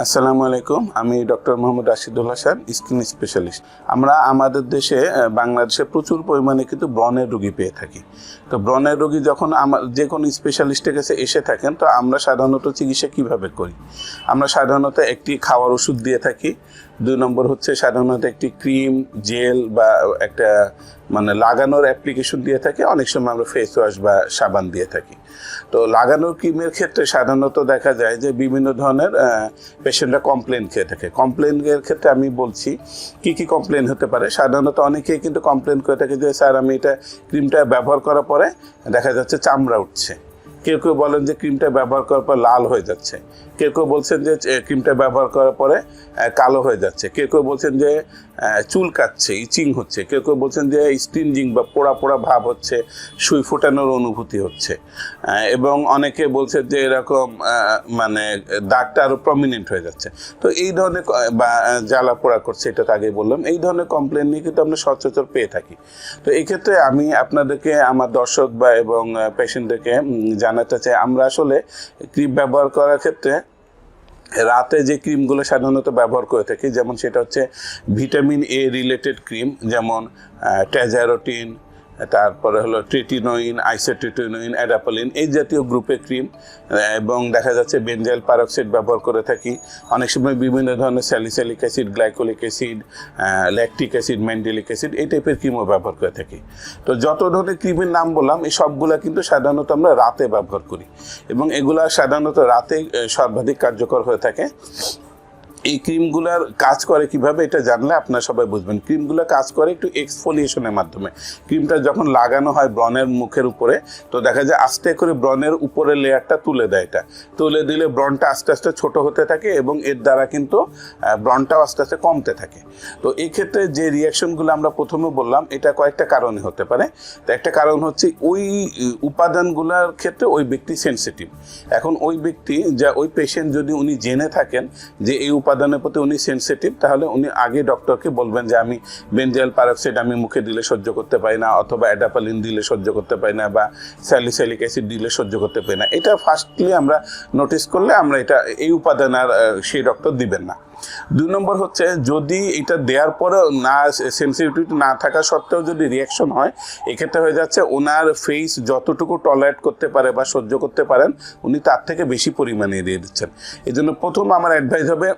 আসসালামু আলাইকুম। আমি doctor Mohammad Rashidul Hasan, skin specialist. আমরা আমাদের দেশে বাংলাদেশে প্রচুর পরিমাণে কিন্তু ব্রণের রোগী পেয়ে থাকি। তো ব্রণের রোগী যখন যে কোনো স্পেশালিস্টের কাছে এসে থাকেন, তো আমরা সাধারণত চিকিৎসা কীভাবে করি? আমরা সাধারণত একটি খাওয়ার ওষুধ দিয়ে থাকি। 2 নম্বর হচ্ছে সাধারণত একটি ক্রিম, জেল বা একটা লাগানোর অ্যাপ্লিকেশন দিয়ে থাকি। অনেক সময় আমরা ফেস ওয়াশ বা সাবান দিয়ে থাকি। তো লাগানোর ক্রিমের ক্ষেত্রে সাধারণত দেখা যায় যে বিভিন্ন ধরনের পেশেন্টরা কমপ্লেন খেয়ে থাকে। কমপ্লেনের ক্ষেত্রে আমি বলছি কি কমপ্লেন হতে পারে। সাধারণত অনেকেই কিন্তু কমপ্লেন করে থাকে যে স্যার, আমি এটা ক্রিমটা ব্যবহার করার পরে দেখা যাচ্ছে চামড়া উঠছে। কেউ বলেন যে ক্রিমটা ব্যবহার করার পর লাল হয়ে যাচ্ছে। কেউ বলছেন যে ক্রিমটা ব্যবহার করার পরে কালো হয়ে যাচ্ছে। কেউ বলছেন যে চুল কাচ্ছে, ইচিং হচ্ছে। কেউ বলছেন যে স্টিনজিং বা পোড়া পোড়া ভাব হচ্ছে, সুই ফোটানোর অনুভূতি হচ্ছে। এবং অনেকে বলছে যে এরকম দাগটা আরও প্রমিনেন্ট হয়ে যাচ্ছে। তো এই ধরনের বা জ্বালা পোড়া করছে, এটা তো আগেই বললাম। এই ধরনের কমপ্লেন নিয়ে কিন্তু আমরা সচরাচর পেয়ে থাকি। তো এই ক্ষেত্রে আমি আপনাদেরকে, আমার দর্শক বা এবং পেশেন্টদেরকে জানাতে চাই, আমরা আসলে ক্রিম ব্যবহার করার ক্ষেত্রে রাতে যে ক্রিমগুলো সাধারণত ব্যবহার করে থাকি, যেমন সেটা হচ্ছে ভিটামিন এ রিলেটেড ক্রিম, যেমন ট্যাজারোটিন, তারপরে হলো ট্রেটিনোইন, আইসোট্রেটিনোইন, অ্যাডাপালিন, এই জাতীয় গ্রুপের ক্রিম। এবং দেখা যাচ্ছে বেনজাইল পারক্সাইড ব্যবহার করে থাকি। অনেক সময় বিভিন্ন ধরনের salicylic acid, glycolic acid, lactic acid, mandelic acid, এই টাইপের ক্রিমও ব্যবহার করে থাকি। তো যত ধরনের ক্রিমের নাম বললাম, এই সবগুলা কিন্তু সাধারণত আমরা রাতে ব্যবহার করি এবং এগুলা সাধারণত রাতে সর্বাধিক কার্যকর হয়ে থাকে। এই ক্রিমগুলার কাজ করে কিভাবে, এটা জানলে আপনারা সবাই বুঝবেন। ক্রিমগুলো কাজ করে একটু এক্সফোলিয়েশনের মাধ্যমে। ক্রিমটা যখন লাগানো হয় ব্রণের মুখের উপরে, তো দেখা যায় আস্তে করে ব্রণের উপরের লেয়ারটা তুলে দেয়। এটা তুলে দিলে ব্রণটা আস্তে আস্তে ছোট হতে থাকে এবং এর দ্বারা কিন্তু ব্রণটাও আস্তে আস্তে কমতে থাকে। তো এই ক্ষেত্রে যে রিয়াকশনগুলো আমরা প্রথমে বললাম, এটা কয়েকটা কারণে হতে পারে। তো একটা কারণ হচ্ছে ওই উপাদানগুলোর ক্ষেত্রে ওই ব্যক্তি সেনসিটিভ। এখন ওই ব্যক্তি ওই পেশেন্ট যদি উনি জেনে থাকেন যে এই উপাদানের প্রতি উনি সেনসিটিভ, তাহলে উনি আগে ডক্টরকে বলবেন যে আমি বেনজাইল পারক্সাইড আমি মুখে দিলে সহ্য করতে পারি না, অথবা অ্যাডাপালিন দিলে সহ্য করতে পারি না, বা স্যালিসাইলিক অ্যাসিড দিলে সহ্য করতে পারি না। এটা ফার্স্টলি আমরা নোটিস করলে আমরা এই উপাদান আর সেই ডক্টর দিবেন না। 2 নম্বর হচ্ছে, যদি এটা দেওয়ার পরে না সেনসিটিভিটি না থাকা সত্ত্বেও যদি রিয়াকশন হয়, এক্ষেত্রে হয়ে যাচ্ছে ওনার ফেস যতটুকু টলারেট করতে পারে বা সহ্য করতে পারেন, উনি তার থেকে বেশি পরিমাণে দিয়ে দিচ্ছেন। এই জন্য প্রথম আমার অ্যাডভাইস হবে,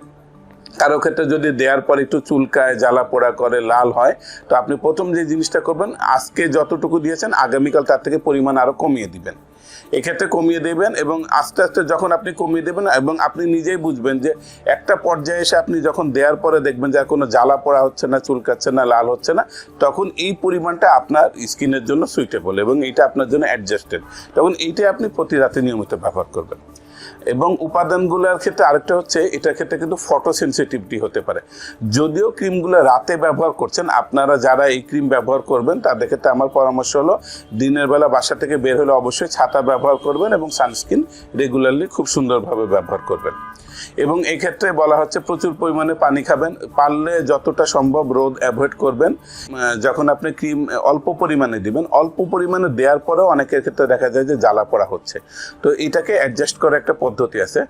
কারো ক্ষেত্রে যদি দেওয়ার পর একটু চুলকায়, জ্বালা পোড়া করে, লাল হয়, তো আপনি প্রথম যে জিনিসটা করবেন, আজকে যতটুকু দিয়েছেন আগামীকাল তার থেকে পরিমাণ আরও কমিয়ে দিবেন। এক্ষেত্রে কমিয়ে দেবেন এবং আস্তে আস্তে যখন আপনি কমিয়ে দেবেন এবং আপনি নিজেই বুঝবেন যে একটা পর্যায়ে এসে আপনি যখন দেওয়ার পরে দেখবেন যে আর কোনো জ্বালা পোড়া হচ্ছে না, চুলকাচ্ছে না, লাল হচ্ছে না, তখন এই পরিমাণটা আপনার স্কিনের জন্য সুইটেবল এবং এইটা আপনার জন্য অ্যাডজাস্টেড। তখন এইটাই আপনি প্রতি রাতে নিয়মিত ব্যবহার করবেন। এবং উপাদানগুলোর ক্ষেত্রে আরেকটা হচ্ছে, এটার ক্ষেত্রে কিন্তু ফটো সেন্সিটিভিটি হতে পারে। যদিও ক্রিমগুলো রাতে ব্যবহার করছেন, আপনারা যারা এই ক্রিম ব্যবহার করবেন তাদের ক্ষেত্রে আমার পরামর্শ হলো, দিনের বেলা বাসা থেকে বের হলে অবশ্যই ছাতা ব্যবহার করবেন এবং সানস্ক্রিন রেগুলারলি খুব সুন্দরভাবে ব্যবহার করবেন। এবং এই ক্ষেত্রে বলা হচ্ছে প্রচুর পরিমাণে পানি খাবেন, পারলে যতটা সম্ভব রোদ অ্যাভয়েড করবেন। যখন আপনি ক্রিম অল্প পরিমাণে দিবেন, অল্প পরিমাণে দেওয়ার পরেও অনেকের ক্ষেত্রে দেখা যায় যে জ্বালা পোড়া হচ্ছে। তো এটাকে অ্যাডজাস্ট করার একটা পদ্ধতি আছে।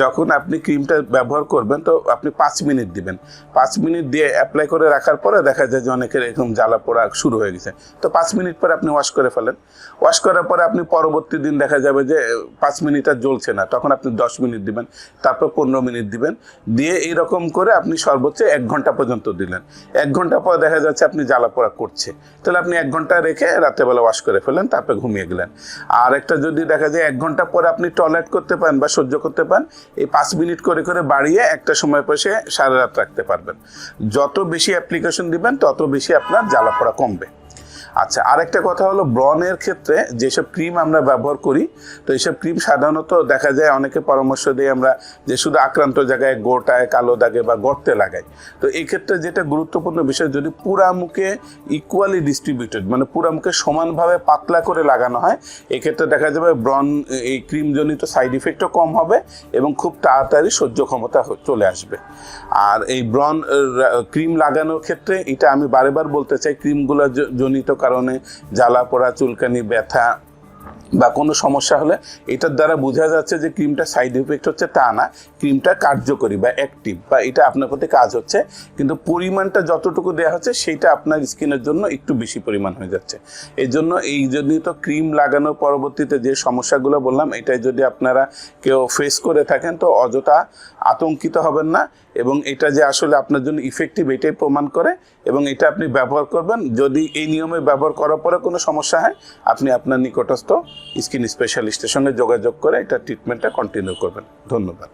যখন আপনি ক্রিমটা ব্যবহার করবেন, তো আপনি 5 মিনিট দিবেন। 5 মিনিট দিয়ে অ্যাপ্লাই করে রাখার পরে দেখা যায় যে অনেকের এরকম জ্বালা পোড়া শুরু হয়ে গেছে। তো 5 মিনিট পরে আপনি ওয়াশ করে ফেলেন। ওয়াশ করার পরে আপনি পরবর্তী দিন দেখা যাবে যে 5 মিনিট আর জ্বলছে না, তখন আপনি 10 মিনিট দিবেন, তারপর 15 মিনিট দিবেন। দিয়ে এইরকম করে আপনি সর্বোচ্চ 1 ঘন্টা পর্যন্ত দিলেন। 1 ঘন্টা পর দেখা যাচ্ছে আপনি জ্বালা পোড়া করছে, তাহলে আপনি 1 ঘন্টা রেখে রাত্রেবেলা ওয়াশ করে ফেলেন, তারপরে ঘুমিয়ে গেলেন। আর একটা যদি দেখা যায় 1 ঘন্টা পরে আপনি টলারেট করতে পারেন বা সহ্য করতে পারেন, এই 5 মিনিট করে করে বাড়িয়ে একটা সময় পর সে সারা রাত রাখতে পারবেন। যত বেশি অ্যাপ্লিকেশন দিবেন তত বেশি আপনার জ্বালা পোড়া কমবে। আচ্ছা, আরেকটা কথা হলো, ব্রণের ক্ষেত্রে যেসব ক্রিম আমরা ব্যবহার করি, তো এইসব ক্রিম সাধারণত দেখা যায় অনেকে পরামর্শ দিই আমরা যে শুধু আক্রান্ত জায়গায়, গোটায়, কালো দাগে বা গর্তে লাগাই। তো এই ক্ষেত্রে যেটা গুরুত্বপূর্ণ বিষয়, যদি পুরা মুখে ইকুয়ালি ডিস্ট্রিবিউটেড, পুরা মুখে সমানভাবে পাতলা করে লাগানো হয়, এক্ষেত্রে দেখা যাবে ব্রণ এই ক্রিমজনিত সাইড ইফেক্টও কম হবে এবং খুব তাড়াতাড়ি সহ্য ক্ষমতা চলে আসবে। আর এই ব্রণ ক্রিম লাগানোর ক্ষেত্রে এটা আমি বারেবার বলতে চাই, ক্রিমগুলো জনিত কারণে জ্বালা পোড়া, চুলকানি, ব্যথা বা কোনো সমস্যা হলে এটার দ্বারা বোঝা যাচ্ছে যে ক্রিমটা সাইড ইফেক্ট হচ্ছে তা না, ক্রিমটা কার্যকরী বা অ্যাক্টিভ বা এটা আপনার প্রতি কাজ হচ্ছে, কিন্তু পরিমাণটা যতটুকু দেওয়া হচ্ছে সেইটা আপনার স্কিনের জন্য একটু বেশি পরিমাণ হয়ে যাচ্ছে। এই জন্যই তো ক্রিম লাগানোর পরবর্তীতে যে সমস্যাগুলো বললাম, এটাই যদি আপনারা কেউ ফেস করে থাকেন তো অযথা আতঙ্কিত হবেন না, এবং এটা যে আসলে আপনার জন্য ইফেক্টিভ এটাই প্রমাণ করে, এবং এটা আপনি ব্যবহার করবেন। যদি এই নিয়মে ব্যবহার করার পরে কোনো সমস্যা হয়, আপনি আপনার নিকটস্থ স্কিন স্পেশালিস্টের সঙ্গে যোগাযোগ করে এটা ট্রিটমেন্টটা কন্টিনিউ করবেন। ধন্যবাদ।